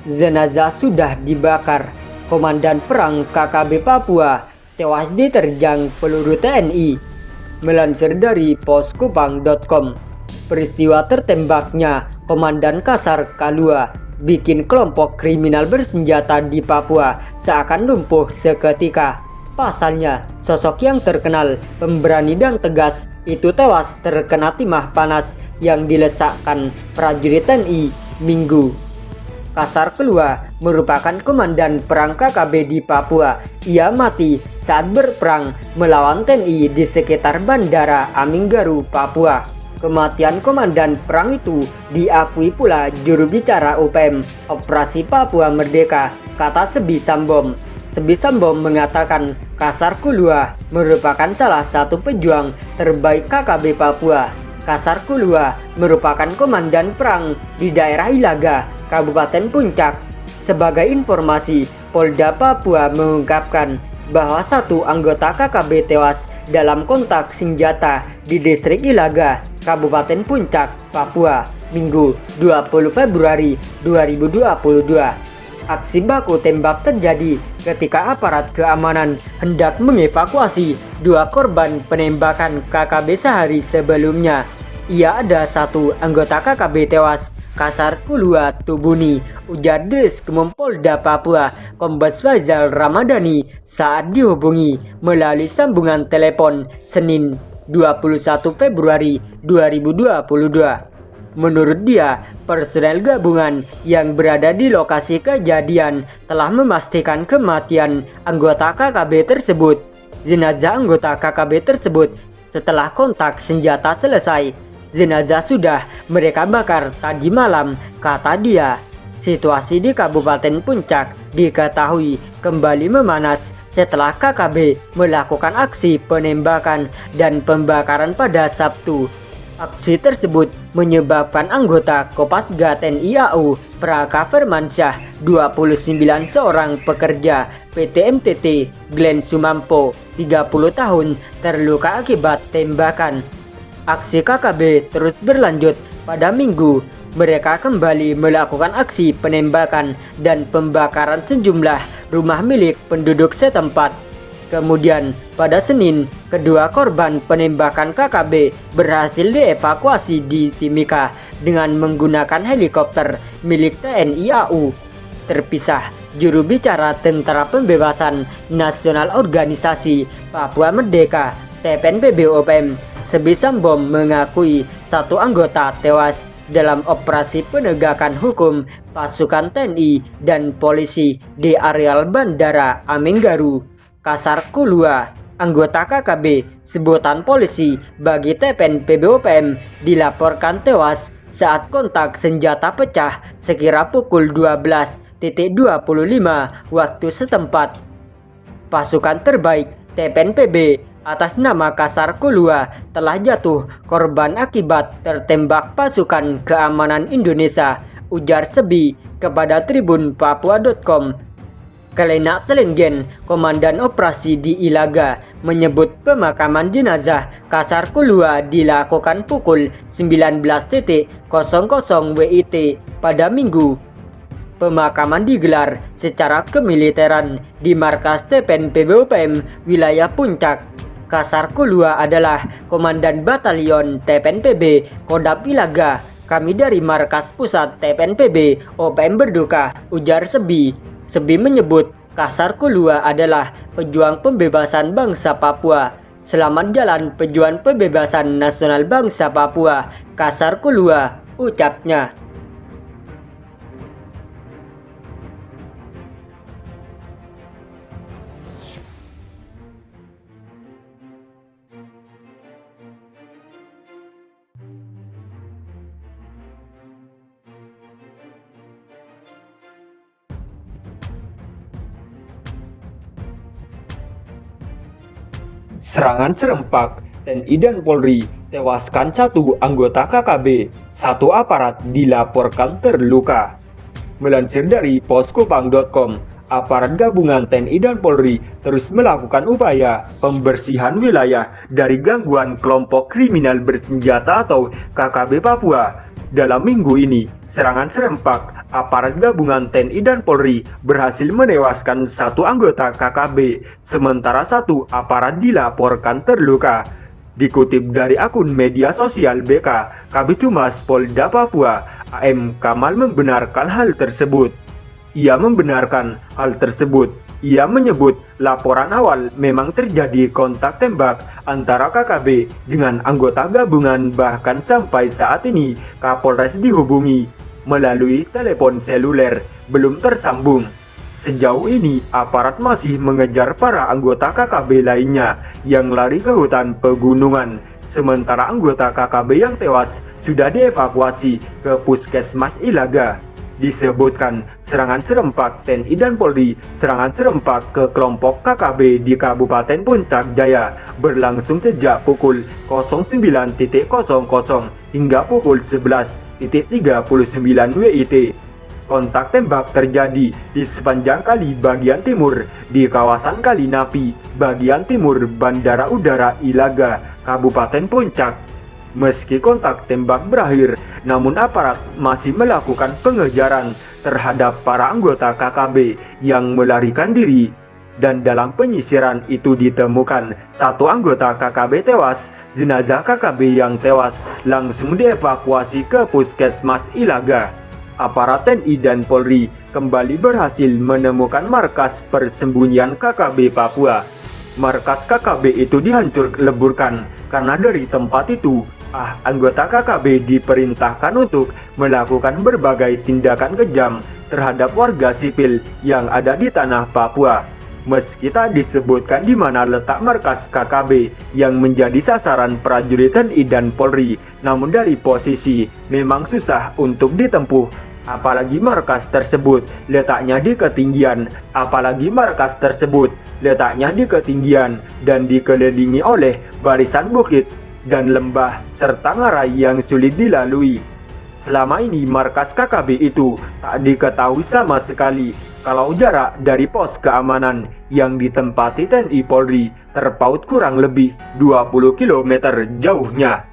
Jenazah sudah dibakar. Komandan Perang KKB Papua tewas diterjang peluru TNI. Melansir dari poskupang.com, peristiwa tertembaknya Komandan Kasar Kalua bikin kelompok kriminal bersenjata di Papua seakan lumpuh seketika. Pasalnya, sosok yang terkenal, pemberani dan tegas itu tewas terkena timah panas yang dilesakkan prajurit TNI Minggu. Kasar Kalua merupakan komandan perang KKB di Papua. Ia mati saat berperang melawan TNI di sekitar Bandara Aminggaru, Papua. Kematian komandan perang itu diakui pula juru bicara UPM Operasi Papua Merdeka, kata Sebi Sambom. Sebi Sambom mengatakan Kasar Kalua merupakan salah satu pejuang terbaik KKB Papua. Kasar Kalua merupakan komandan perang di daerah Ilaga, Kabupaten Puncak. Sebagai informasi, Polda Papua mengungkapkan bahwa satu anggota KKB tewas dalam kontak senjata di distrik Ilaga, Kabupaten Puncak, Papua, Minggu 20 Februari 2022. Aksi baku tembak terjadi ketika aparat keamanan hendak mengevakuasi dua korban penembakan KKB sehari sebelumnya. Ia ada satu anggota KKB tewas, Kasar Kalua Tubuni, ujar Diskrim Polda Papua Kombes Faizal Ramadhani saat dihubungi melalui sambungan telepon Senin 21 Februari 2022. Menurut dia, personel gabungan yang berada di lokasi kejadian telah memastikan kematian anggota KKB tersebut. Jenazah anggota KKB tersebut setelah kontak senjata selesai, jenazah sudah mereka bakar tadi malam, kata dia. Situasi di Kabupaten Puncak diketahui kembali memanas setelah KKB melakukan aksi penembakan dan pembakaran pada Sabtu. Aksi tersebut menyebabkan anggota Kopasga TNI AU Praka Firmansyah, 29 seorang pekerja PT MTT Glenn Sumampo, 30 tahun, terluka akibat tembakan. Aksi KKB terus berlanjut pada Minggu. Mereka kembali melakukan aksi penembakan dan pembakaran sejumlah rumah milik penduduk setempat. Kemudian pada Senin, kedua korban penembakan KKB berhasil dievakuasi di Timika dengan menggunakan helikopter milik TNI AU. Terpisah, juru bicara Tentara Pembebasan Nasional Organisasi Papua Merdeka TPNPB OPM Sebi Sambom mengakui satu anggota tewas dalam operasi penegakan hukum pasukan TNI dan polisi di areal Bandara Aminggaru. Kasar Kalua, anggota KKB sebutan polisi bagi TPNPB OPM, dilaporkan tewas saat kontak senjata pecah sekira pukul 12.25 waktu setempat. Pasukan terbaik TPNPB atas nama Kasar Kalua telah jatuh korban akibat tertembak pasukan keamanan Indonesia, ujar Sebi kepada Tribun Papua.com. Kelena Telenggen, komandan operasi di Ilaga, menyebut pemakaman jenazah Kasar Kalua dilakukan pukul 19.00 WIT pada Minggu. Pemakaman digelar secara kemiliteran di markas TPNPB OPM wilayah Puncak. Kasar Kalua adalah komandan batalion TPNPB Kodam Ilaga. Kami dari markas pusat TPNPB OPM berduka, ujar Sebi. Sebi menyebut Kasar Kalua adalah pejuang pembebasan bangsa Papua. Selamat jalan pejuang pembebasan nasional bangsa Papua, Kasar Kalua, ucapnya. Serangan serempak, TNI dan Polri tewaskan satu anggota KKB, satu aparat dilaporkan terluka. Melansir dari poskupang.com, aparat gabungan TNI dan Polri terus melakukan upaya pembersihan wilayah dari gangguan kelompok kriminal bersenjata atau KKB Papua. Dalam minggu ini, serangan serempak aparat gabungan TNI dan Polri berhasil menewaskan satu anggota KKB, sementara satu aparat dilaporkan terluka. Dikutip dari akun media sosial BK, Kabid Humas Polda Papua, AM Kamal membenarkan hal tersebut. Ia membenarkan hal tersebut. Ia menyebut laporan awal memang terjadi kontak tembak antara KKB dengan anggota gabungan, bahkan sampai saat ini Kapolres dihubungi melalui telepon seluler belum tersambung. Sejauh ini aparat masih mengejar para anggota KKB lainnya yang lari ke hutan pegunungan. Sementara anggota KKB yang tewas sudah dievakuasi ke Puskesmas Ilaga. Disebutkan serangan serempak TNI dan Polri, serangan serempak ke kelompok KKB di Kabupaten Puncak Jaya berlangsung sejak pukul 09.00 hingga pukul 11.39 WIT. Kontak tembak terjadi di sepanjang kali bagian timur di kawasan Kali Napi, bagian timur Bandara Udara Ilaga, Kabupaten Puncak. Meski kontak tembak berakhir, namun aparat masih melakukan pengejaran terhadap para anggota KKB yang melarikan diri. Dan dalam penyisiran itu ditemukan satu anggota KKB tewas. Jenazah KKB yang tewas langsung dievakuasi ke Puskesmas Ilaga. Aparat TNI dan Polri kembali berhasil menemukan markas persembunyian KKB Papua. Markas KKB itu dihancur leburkan karena dari tempat itu anggota KKB diperintahkan untuk melakukan berbagai tindakan kejam terhadap warga sipil yang ada di tanah Papua. Meski tak disebutkan di mana letak markas KKB yang menjadi sasaran prajurit TNI dan Polri, namun dari posisi memang susah untuk ditempuh. Apalagi markas tersebut letaknya di ketinggian, dan dikelilingi oleh barisan bukit dan lembah serta ngarai yang sulit dilalui. Selama ini markas KKB itu tak diketahui sama sekali kalau jarak dari pos keamanan yang ditempati TNI Polri terpaut kurang lebih 20 km jauhnya.